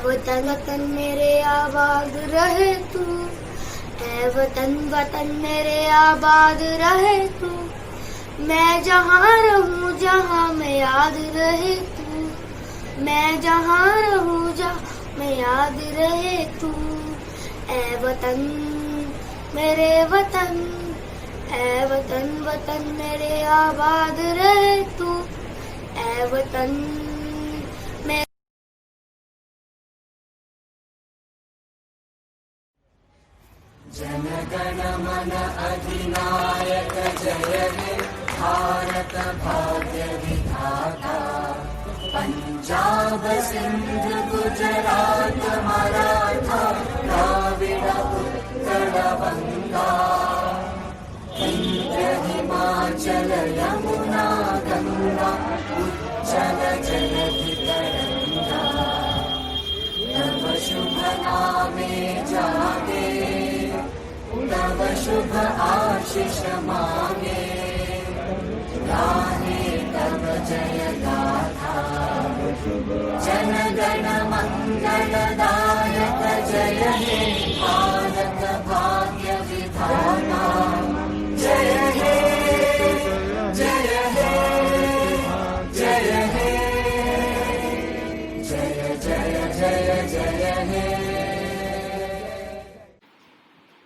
वतन वतन मेरे आबाद रहे तू, ऐ वतन वतन मेरे आबाद रहे तू, मैं जहाँ रहूँ जहाँ मैं याद रहे तू, मैं जहाँ रहूँ जहाँ मैं याद रहे तू, ऐ वतन मेरे वतन, ऐ वतन वतन मेरे आबाद रहे तू, ऐ वतन मेरे। जन गण मन अधिनायक जय हे भारत भाग्य विधाता, पंजाब सिंध गुजरात मराठा द्राविड़ उत्कल बंगा, विंध्य हिमाचल यमुना गंगा उच्चल जलधि तरंगा, तव शुभ नामे जागे, तव शुभ आशीष मांगे, गाहे तव जय गाथा, जन गण मंगल दायक जय हे भारत भाग्य विधाता, जय हे जय हे जय हे जय जय जय जय हे।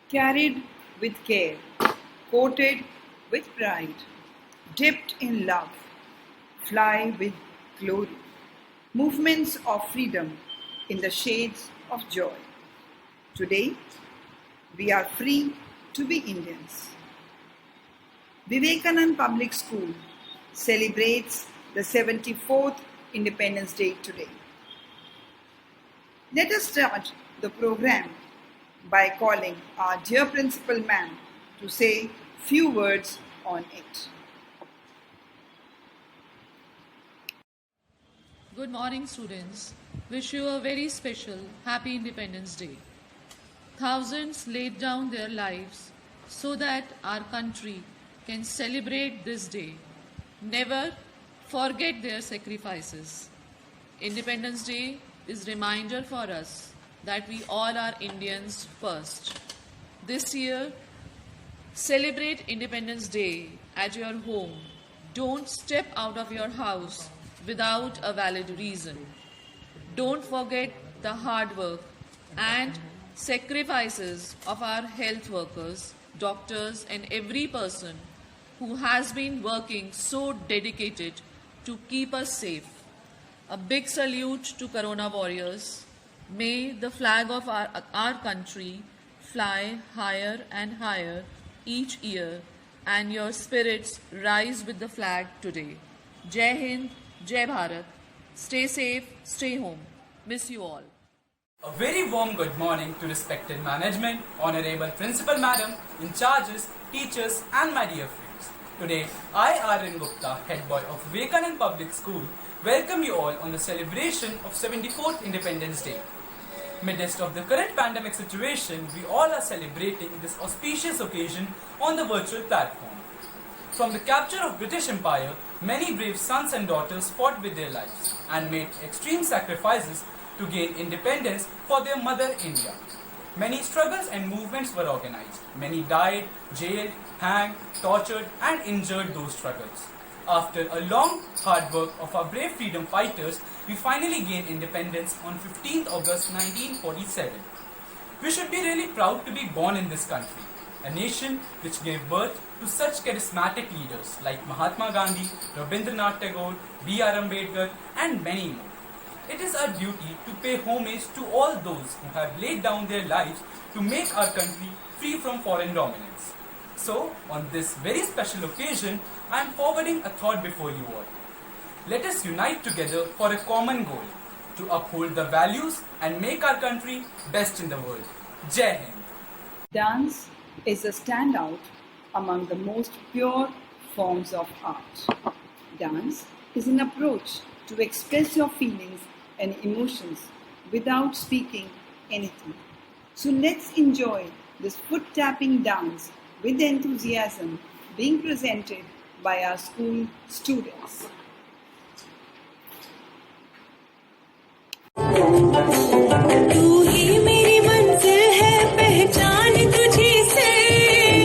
Carried with care, coated with pride, dipped in love, fly with glory, movements of freedom in the shades of joy. Today, we are free to be Indians. Vivekanand Public School celebrates the 74th Independence Day today. Let us start the program by calling our dear Principal Ma'am to say few words on it. Good morning, students. Wish you a very special Happy Independence Day. Thousands laid down their lives so that our country can celebrate this day. Never forget their sacrifices. Independence Day is a reminder for us that we all are Indians first. This year, celebrate Independence Day at your home. Don't step out of your house without a valid reason. Don't forget the hard work and sacrifices of our health workers, doctors, and every person who has been working so dedicated to keep us safe. A big salute to Corona warriors. May the flag of our country fly higher and higher each year, and your spirits rise with the flag today. Jai Hind, Jai Bharat. Stay safe, stay home. Miss you all. A very warm good morning to respected management, honorable principal madam, in charges, teachers and my dear friends. Today, I, Aryan Gupta, head boy of Vivekanand Public School, welcome you all on the celebration of 74th Independence Day. Midst of the current pandemic situation, we all are celebrating this auspicious occasion on the virtual platform. From the capture of British Empire, many brave sons and daughters fought with their lives and made extreme sacrifices to gain independence for their mother India. Many struggles and movements were organized. Many died, jailed, hanged, tortured and injured those struggles. After a long hard work of our brave freedom fighters, we finally gained independence on 15th August 1947. We should be really proud to be born in this country, a nation which gave birth to such charismatic leaders like Mahatma Gandhi, Rabindranath Tagore, B.R. Ambedkar and many more. It is our duty to pay homage to all those who have laid down their lives to make our country free from foreign dominance. So, on this very special occasion, I am forwarding a thought before you all. Let us unite together for a common goal, to uphold the values and make our country best in the world. Jai Hind. Dance is a standout among the most pure forms of art. Dance is an approach to express your feelings and emotions without speaking anything. So let's enjoy this foot-tapping dance with enthusiasm being presented by our school students. तू ही मेरी मंजिल है पहचान तुझी से,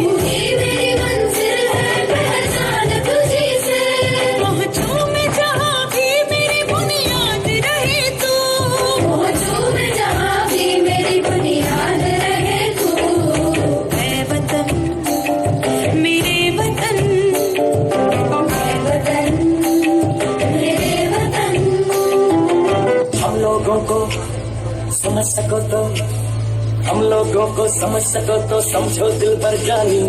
तू ही मेरी मंजिल है पहचान तुझी से, पहुंचूं मैं जहां भी मेरी बुनियाद रहे तू, पहुंचूं मैं जहां भी मेरी बुनियाद रहे तू, ऐ वतन मेरे वतन, ऐ वतन मेरे वतन। हम लोगों को समझ सको तो, हम लोगों को समझ सको तो समझो दिल पर जानी,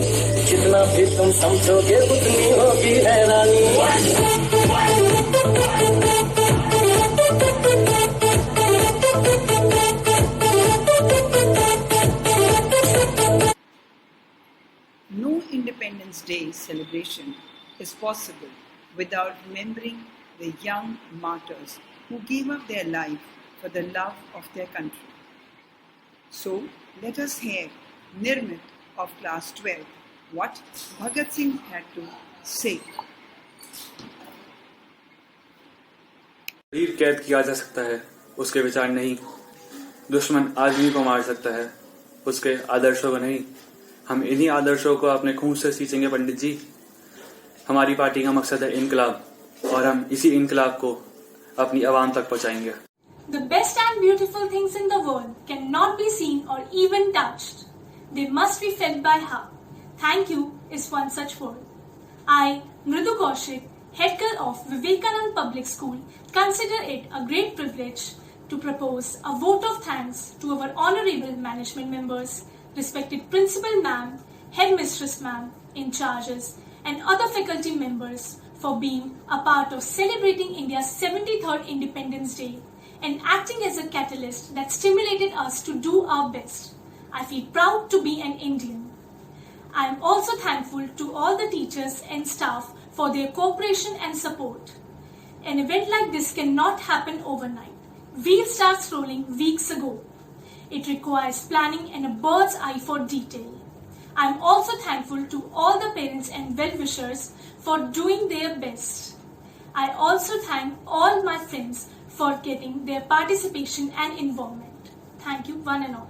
जितना भी तुम समझोगे उतनी होगी हैरानी। No Independence Day celebration is possible without remembering the young martyrs who gave up their life for the love of their country. So, let us hear Nirmit of class 12 what Bhagat Singh had to say. शरीर कैद किया जा सकता है, उसके विचार नहीं। दुश्मन आदमी को मार सकता है, उसके आदर्शों को नहीं। हम इन्हीं आदर्शों को अपने खून से सींचेंगे पंडित जी। हमारी पार्टी का मकसद है इनकलाब, और हम इसी इनकलाब को अपनी आवाम तक पहुंचाएंगे। The best and beautiful things in the world cannot be seen or even touched. They must be felt by heart. Thank you is one such word. I, Mridu Kaushik, head girl of Vivekanand Public School, consider it a great privilege to propose a vote of thanks to our honorable management members, respected principal ma'am, headmistress ma'am, in charges, and other faculty members for being a part of celebrating India's 73rd Independence Day and acting as a catalyst that stimulated us to do our best. I feel proud to be an Indian. I am also thankful to all the teachers and staff for their cooperation and support. An event like this cannot happen overnight. Wheels starts rolling weeks ago. It requires planning and a bird's eye for detail. I am also thankful to all the parents and well-wishers for doing their best. I also thank all my friends for getting their participation and involvement. Thank you, one and all.